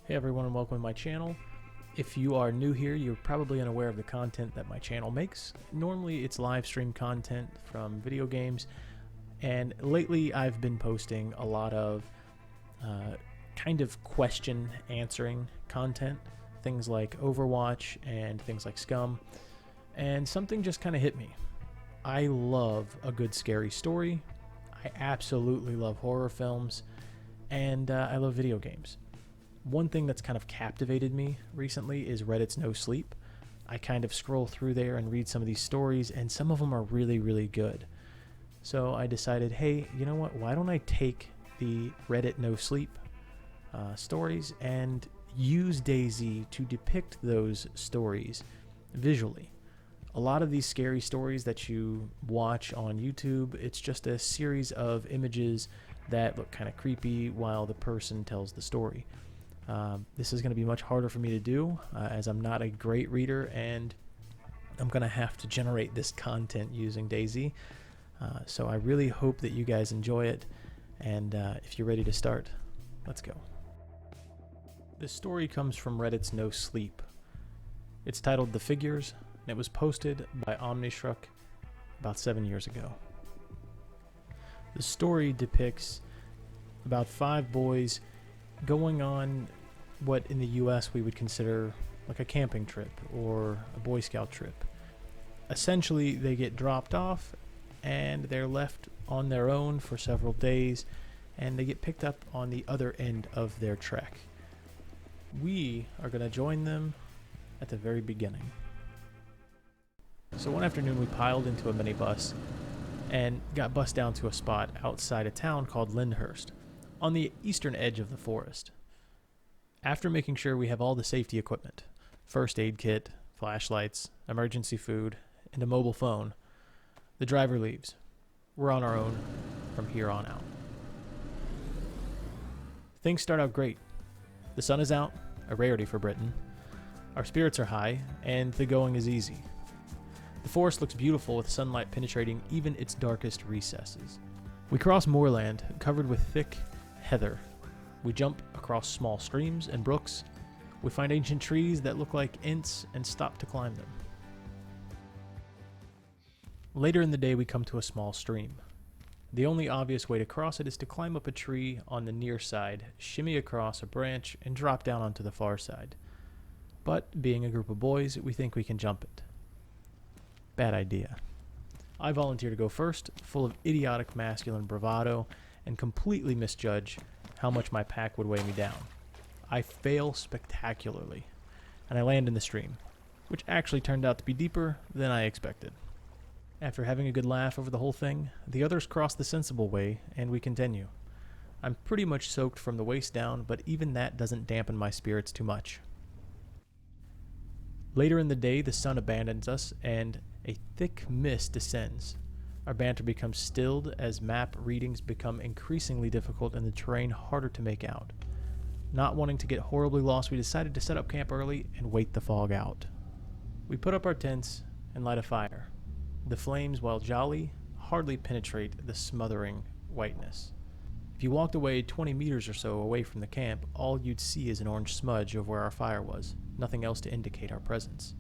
Hey everyone, and welcome to my channel. If you are new here, you're probably unaware of the content that my channel makes. Normally it's live stream content from video games, and lately I've been posting a lot of kind of question answering content, things like Overwatch and things like Scum, and something just kind of hit me. I love a good scary story, I absolutely love horror films, and I love video games. One thing that's kind of captivated me recently is Reddit's nosleep. I kind of scroll through there and read some of these stories, and some of them are really, really good. So I decided, hey, you know what? Why don't I take the Reddit nosleep stories and use DayZ to depict those stories visually. A lot of these scary stories that you watch on YouTube, it's just a series of images that look kind of creepy while the person tells the story. This is going to be much harder for me to do as I'm not a great reader, and I'm going to have to generate this content using DayZ. So I really hope that you guys enjoy it, and if you're ready to start, let's go. This story comes from Reddit's nosleep. It's titled The Figures, and it was posted by Omnishruk about 7 years ago. The story depicts about 5 boys going on what in the US we would consider like a camping trip or a Boy Scout trip. Essentially, they get dropped off and they're left on their own for several days, and they get picked up on the other end of their trek. We are going to join them at the very beginning. So one afternoon we piled into a minibus and got bussed down to a spot outside a town called Lyndhurst, on the eastern edge of the forest. After making sure we have all the safety equipment, first aid kit, flashlights, emergency food, and a mobile phone, the driver leaves. We're on our own from here on out. Things start out great. The sun is out, a rarity for Britain. Our spirits are high, and the going is easy. The forest looks beautiful with sunlight penetrating even its darkest recesses. We cross moorland covered with thick heather. We jump across small streams and brooks. We find ancient trees that look like ints and stop to climb them. Later in the day we come to a small stream. The only obvious way to cross it is to climb up a tree on the near side, shimmy across a branch, and drop down onto the far side. But being a group of boys, we think we can jump it. Bad idea. I volunteer to go first, full of idiotic masculine bravado, and completely misjudge how much my pack would weigh me down. I fail spectacularly, and I land in the stream, which actually turned out to be deeper than I expected. After having a good laugh over the whole thing, the others cross the sensible way, and we continue. I'm pretty much soaked from the waist down, but even that doesn't dampen my spirits too much. Later in the day, the sun abandons us, and a thick mist descends. Our banter becomes stilled as map readings become increasingly difficult and the terrain harder to make out. Not wanting to get horribly lost, we decided to set up camp early and wait the fog out. We put up our tents and light a fire. The flames, while jolly, hardly penetrate the smothering whiteness. If you walked away 20 meters or so away from the camp, all you'd see is an orange smudge of where our fire was, nothing else to indicate our presence.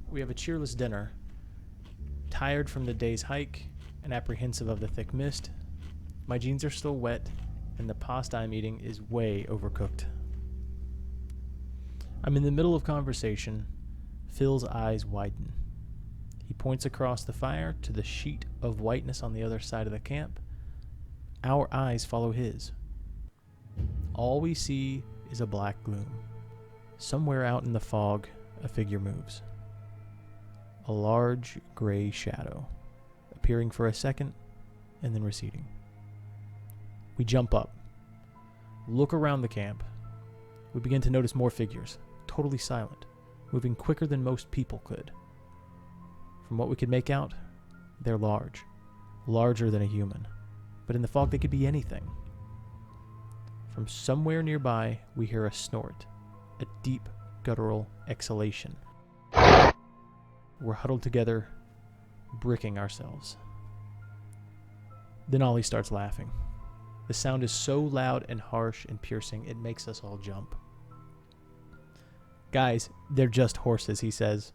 We have a cheerless dinner. Tired from the day's hike and apprehensive of the thick mist, my jeans are still wet and the pasta I'm eating is way overcooked. I'm in the middle of conversation. Phil's eyes widen. He points across the fire to the sheet of whiteness on the other side of the camp. Our eyes follow his. All we see is a black gloom. Somewhere out in the fog, a figure moves. A large gray shadow, appearing for a second and then receding. We jump up, look around the camp. We begin to notice more figures, totally silent, moving quicker than most people could. From what we could make out, they're large, larger than a human, but in the fog they could be anything. From somewhere nearby, we hear a snort, a deep guttural exhalation. We're huddled together, bricking ourselves. Then Ollie starts laughing. The sound is so loud and harsh and piercing, it makes us all jump. Guys, they're just horses, he says.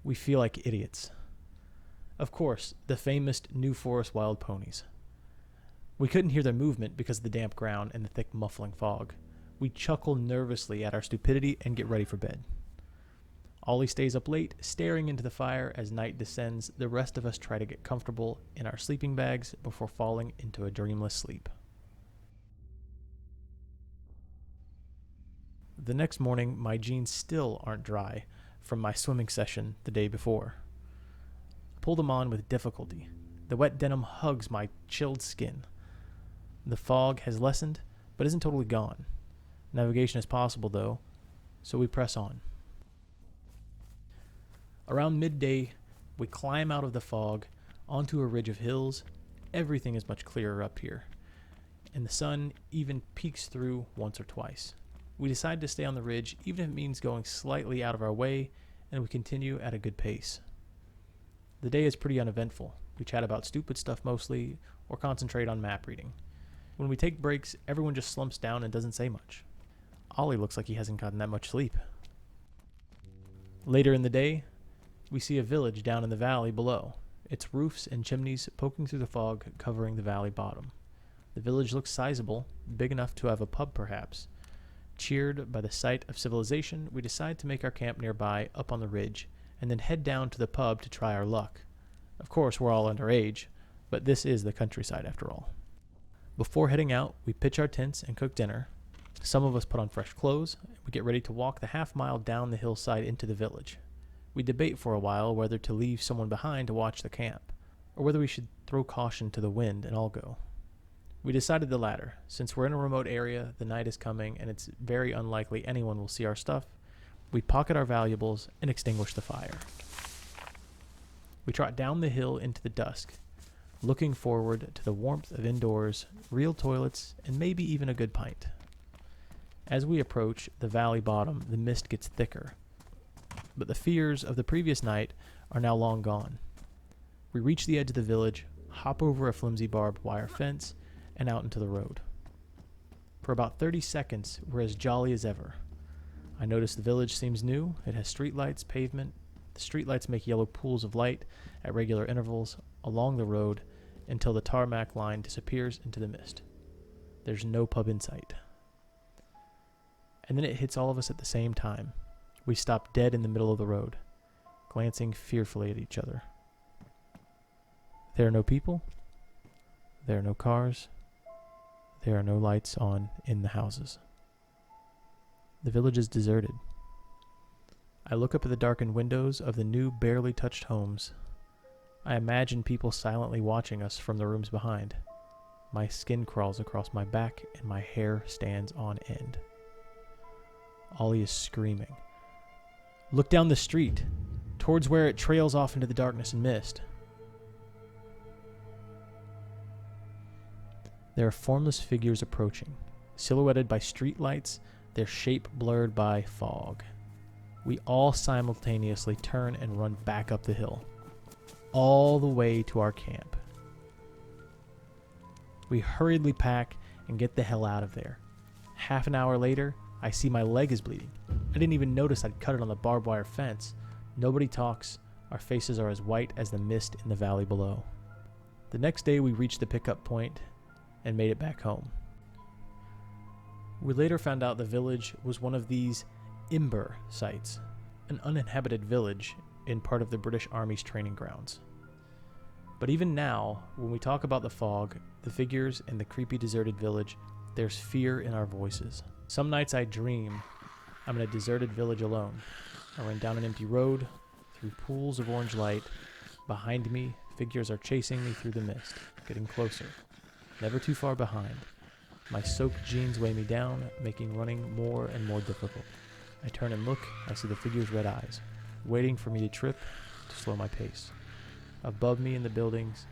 We feel like idiots. Of course, the famous New Forest wild ponies. We couldn't hear their movement because of the damp ground and the thick muffling fog. We chuckle nervously at our stupidity and get ready for bed. Ollie stays up late, staring into the fire as night descends. The rest of us try to get comfortable in our sleeping bags before falling into a dreamless sleep. The next morning, my jeans still aren't dry from my swimming session the day before. I pull them on with difficulty. The wet denim hugs my chilled skin. The fog has lessened, but isn't totally gone. Navigation is possible, though, so we press on. Around midday, we climb out of the fog onto a ridge of hills. Everything is much clearer up here, and the sun even peeks through once or twice. We decide to stay on the ridge, even if it means going slightly out of our way, and we continue at a good pace. The day is pretty uneventful. We chat about stupid stuff mostly, or concentrate on map reading. When we take breaks, everyone just slumps down and doesn't say much. Ollie looks like he hasn't gotten that much sleep. Later in the day, we see a village down in the valley below, its roofs and chimneys poking through the fog covering the valley bottom. The village looks sizable, big enough to have a pub perhaps. Cheered by the sight of civilization, we decide to make our camp nearby up on the ridge, and then head down to the pub to try our luck. Of course, we're all underage, but this is the countryside after all. Before heading out, we pitch our tents and cook dinner. Some of us put on fresh clothes. We get ready to walk the half-mile down the hillside into the village. We debate for a while whether to leave someone behind to watch the camp, or whether we should throw caution to the wind and all go. We decided the latter. Since we're in a remote area, the night is coming, and it's very unlikely anyone will see our stuff. We pocket our valuables and extinguish the fire. We trot down the hill into the dusk, looking forward to the warmth of indoors, real toilets, and maybe even a good pint. As we approach the valley bottom, the mist gets thicker, but the fears of the previous night are now long gone. We reach the edge of the village, hop over a flimsy barbed wire fence, and out into the road. For about 30 seconds, we're as jolly as ever. I notice the village seems new. It has streetlights, pavement. The streetlights make yellow pools of light at regular intervals along the road until the tarmac line disappears into the mist. There's no pub in sight. And then it hits all of us at the same time. We stop dead in the middle of the road, glancing fearfully at each other. There are no people. There are no cars. There are no lights on in the houses. The village is deserted. I look up at the darkened windows of the new, barely touched homes. I imagine people silently watching us from the rooms behind. My skin crawls across my back and my hair stands on end. Ollie is screaming. Look down the street, towards where it trails off into the darkness and mist. There are formless figures approaching, silhouetted by street lights, their shape blurred by fog. We all simultaneously turn and run back up the hill, all the way to our camp. We hurriedly pack and get the hell out of there. Half an hour later, I see my leg is bleeding. I didn't even notice I'd cut it on the barbed wire fence. Nobody talks. Our faces are as white as the mist in the valley below. The next day, we reached the pickup point and made it back home. We later found out the village was one of these Imber sites, an uninhabited village in part of the British Army's training grounds. But even now, when we talk about the fog, the figures, and the creepy deserted village, there's fear in our voices. Some nights I dream I'm in a deserted village alone. I run down an empty road, through pools of orange light. Behind me, figures are chasing me through the mist, getting closer, never too far behind. My soaked jeans weigh me down, making running more and more difficult. I turn and look. I see the figure's red eyes, waiting for me to trip, to slow my pace. Above me in the buildings,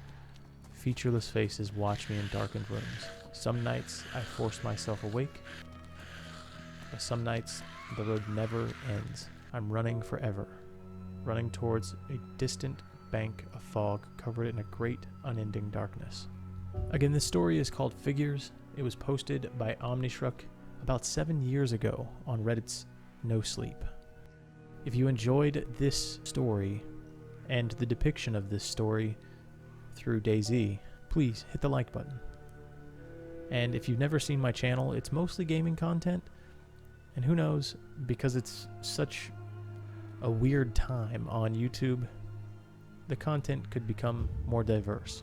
featureless faces watch me in darkened rooms. Some nights I force myself awake, but some nights the road never ends. I'm running forever, running towards a distant bank of fog covered in a great unending darkness. Again, this story is called Figures. It was posted by Omnishruk about 7 years ago on Reddit's nosleep. If you enjoyed this story and the depiction of this story through DayZ, please hit the like button. And if you've never seen my channel, it's mostly gaming content. And who knows, because it's such a weird time on YouTube, the content could become more diverse.